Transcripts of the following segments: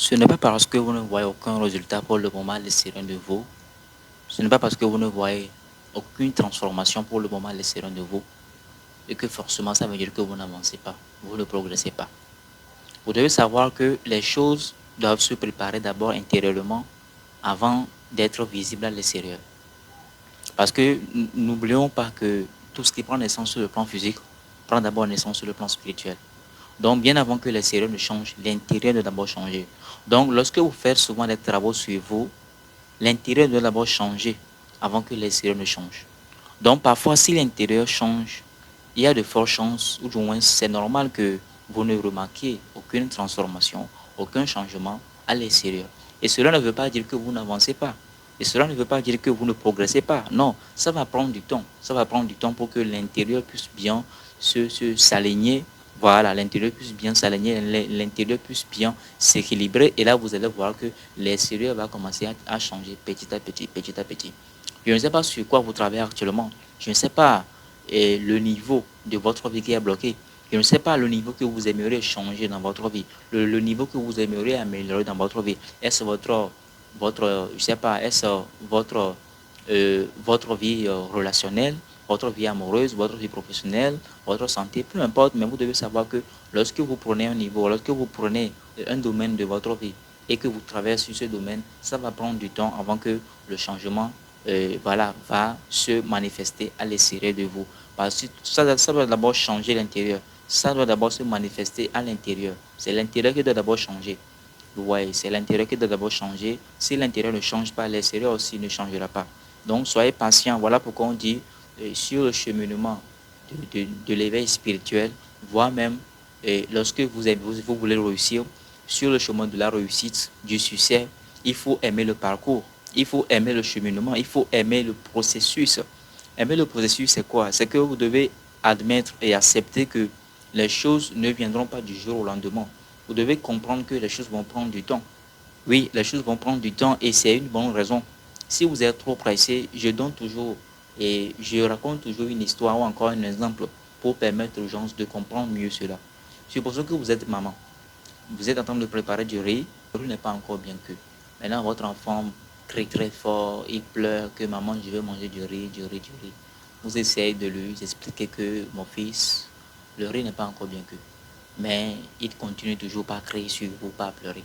Ce n'est pas parce que vous ne voyez aucun résultat pour le moment à l'extérieur de vous. Ce n'est pas parce que vous ne voyez aucune transformation pour le moment à l'extérieur de vous et que forcément ça veut dire que vous n'avancez pas, vous ne progressez pas. Vous devez savoir que les choses doivent se préparer d'abord intérieurement avant d'être visibles à l'extérieur. Parce que n'oublions pas que tout ce qui prend naissance sur le plan physique prend d'abord naissance sur le plan spirituel. Donc, bien avant que l'extérieur ne change, l'intérieur doit d'abord changer. Donc, lorsque vous faites souvent des travaux sur vous, l'intérieur doit d'abord changer avant que l'extérieur ne change. Donc, parfois, si l'intérieur change, il y a de fortes chances, ou du moins c'est normal que vous ne remarquiez aucune transformation, aucun changement à l'extérieur. Et cela ne veut pas dire que vous n'avancez pas. Et cela ne veut pas dire que vous ne progressez pas. Non, ça va prendre du temps. Ça va prendre du temps pour que l'intérieur puisse bien s'aligner. Voilà, l'intérieur puisse bien s'aligner, l'intérieur puisse bien s'équilibrer. Et là, vous allez voir que l'extérieur va commencer à changer petit à petit, petit à petit. Je ne sais pas sur quoi vous travaillez actuellement. Je ne sais pas le niveau de votre vie qui est bloqué. Je ne sais pas le niveau que vous aimeriez changer dans votre vie, le niveau que vous aimeriez améliorer dans votre vie. Est-ce je sais pas, est-ce votre vie relationnelle, votre vie amoureuse, votre vie professionnelle, votre santé, peu importe, mais vous devez savoir que lorsque vous prenez un niveau, lorsque vous prenez un domaine de votre vie et que vous traversez sur ce domaine, ça va prendre du temps avant que le changement voilà, va se manifester à l'extérieur de vous. Parce que ça doit d'abord changer l'intérieur. Ça doit d'abord se manifester à l'intérieur. C'est l'intérieur qui doit d'abord changer. Ouais, c'est l'intérieur qui doit d'abord changer. Si l'intérieur ne change pas, l'extérieur aussi ne changera pas. Donc, soyez patient. Voilà pourquoi on dit sur le cheminement de l'éveil spirituel, voire même lorsque vous voulez réussir, sur le chemin de la réussite, du succès, il faut aimer le parcours, il faut aimer le cheminement, il faut aimer le processus. Aimer le processus, c'est quoi? C'est que vous devez admettre et accepter que les choses ne viendront pas du jour au lendemain. Vous devez comprendre que les choses vont prendre du temps. Oui, les choses vont prendre du temps et c'est une bonne raison. Si vous êtes trop pressé, je donne toujours et je raconte toujours une histoire ou encore un exemple pour permettre aux gens de comprendre mieux cela. Supposons que vous êtes maman. Vous êtes en train de préparer du riz. Le riz n'est pas encore bien cuit. Maintenant, votre enfant crie très fort. Il pleure que maman, je veux manger du riz, du riz, du riz. Vous essayez de lui expliquer que mon fils, le riz n'est pas encore bien cuit. Mais il continue toujours par crier sur vous, par pleurer.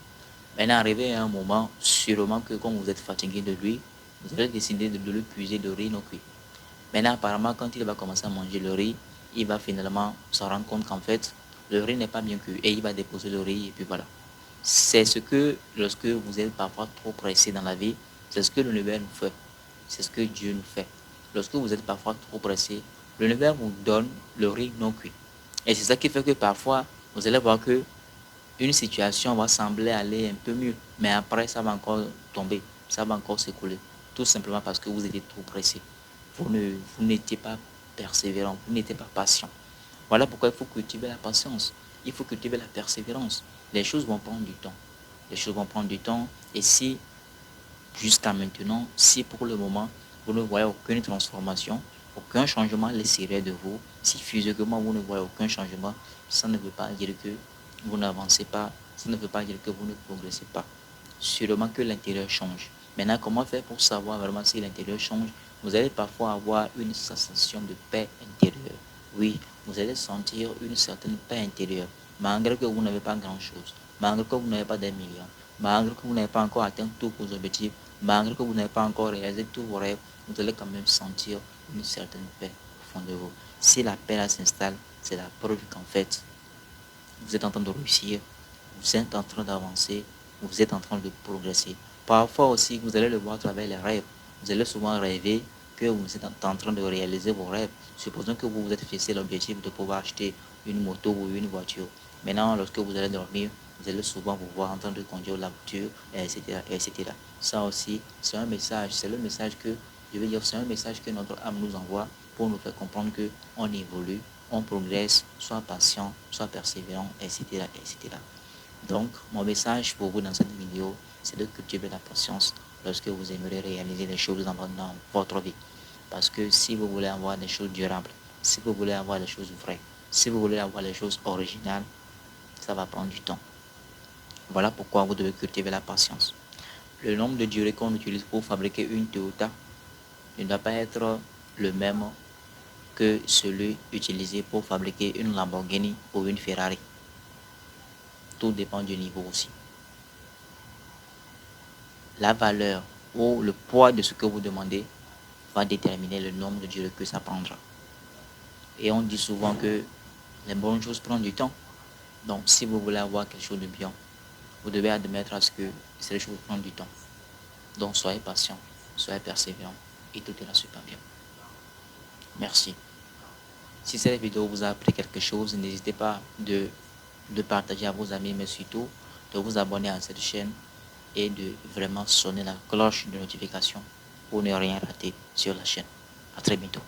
Maintenant, arrivé à un moment, sûrement que comme vous êtes fatigué de lui, vous allez décider de lui puiser le riz non cuit. Maintenant, apparemment, quand il va commencer à manger le riz, il va finalement se rendre compte qu'en fait, le riz n'est pas bien cuit et il va déposer le riz et puis voilà. C'est ce que, lorsque vous êtes parfois trop pressé dans la vie, c'est ce que l'univers nous fait. C'est ce que Dieu nous fait. Lorsque vous êtes parfois trop pressé, l'univers vous donne le riz non cuit. Et c'est ça qui fait que parfois, vous allez voir que une situation va sembler aller un peu mieux, mais après, ça va encore tomber, ça va encore s'écouler. Tout simplement parce que vous étiez trop pressé. Vous n'étiez pas persévérant, vous n'étiez pas patient. Voilà pourquoi il faut cultiver la patience, il faut cultiver la persévérance. Les choses vont prendre du temps. Les choses vont prendre du temps. Et si, jusqu'à maintenant, si pour le moment, vous ne voyez aucune transformation, aucun changement à l'extérieur de vous, si physiquement vous ne voyez aucun changement, ça ne veut pas dire que vous n'avancez pas, ça ne veut pas dire que vous ne progressez pas. Sûrement que l'intérieur change. Maintenant, comment faire pour savoir vraiment si l'intérieur change? Vous allez parfois avoir une sensation de paix intérieure. Oui, vous allez sentir une certaine paix intérieure, malgré que vous n'avez pas grand-chose, malgré que vous n'avez pas des millions, malgré que vous n'avez pas encore atteint tous vos objectifs, malgré que vous n'avez pas encore réalisé tous vos rêves, vous allez quand même sentir une certaine paix au fond de vous. Si la paix là s'installe, c'est la preuve qu'en fait, vous êtes en train de réussir, vous êtes en train d'avancer, vous êtes en train de progresser. Parfois aussi, vous allez le voir à travers les rêves. Vous allez souvent rêver que vous êtes en train de réaliser vos rêves. Supposons que vous vous êtes fixé l'objectif de pouvoir acheter une moto ou une voiture. Maintenant, lorsque vous allez dormir, vous allez souvent vous voir en train de conduire la voiture, etc., etc. Ça aussi, c'est un message, c'est le message que, je veux dire, c'est un message que notre âme nous envoie pour nous faire comprendre que on évolue, on progresse, soit patient, soit persévérant, etc., etc. Donc, mon message pour vous dans cette vidéo, c'est de cultiver la patience lorsque vous aimeriez réaliser des choses dans votre vie. Parce que si vous voulez avoir des choses durables, si vous voulez avoir des choses vraies, si vous voulez avoir des choses originales, ça va prendre du temps. Voilà pourquoi vous devez cultiver la patience. Le nombre de durées qu'on utilise pour fabriquer une Toyota ne doit pas être le même que celui utilisé pour fabriquer une Lamborghini ou une Ferrari. Tout dépend du niveau aussi. La valeur ou le poids de ce que vous demandez va déterminer le nombre de durées que ça prendra. Et on dit souvent que les bonnes choses prennent du temps. Donc, si vous voulez avoir quelque chose de bien, vous devez admettre à ce que ces choses prennent du temps. Donc, soyez patient, soyez persévérant et tout ira super bien. Merci. Si cette vidéo vous a appris quelque chose, n'hésitez pas de partager à vos amis, mais surtout de vous abonner à cette chaîne et de vraiment sonner la cloche de notification pour ne rien rater sur la chaîne. À très bientôt.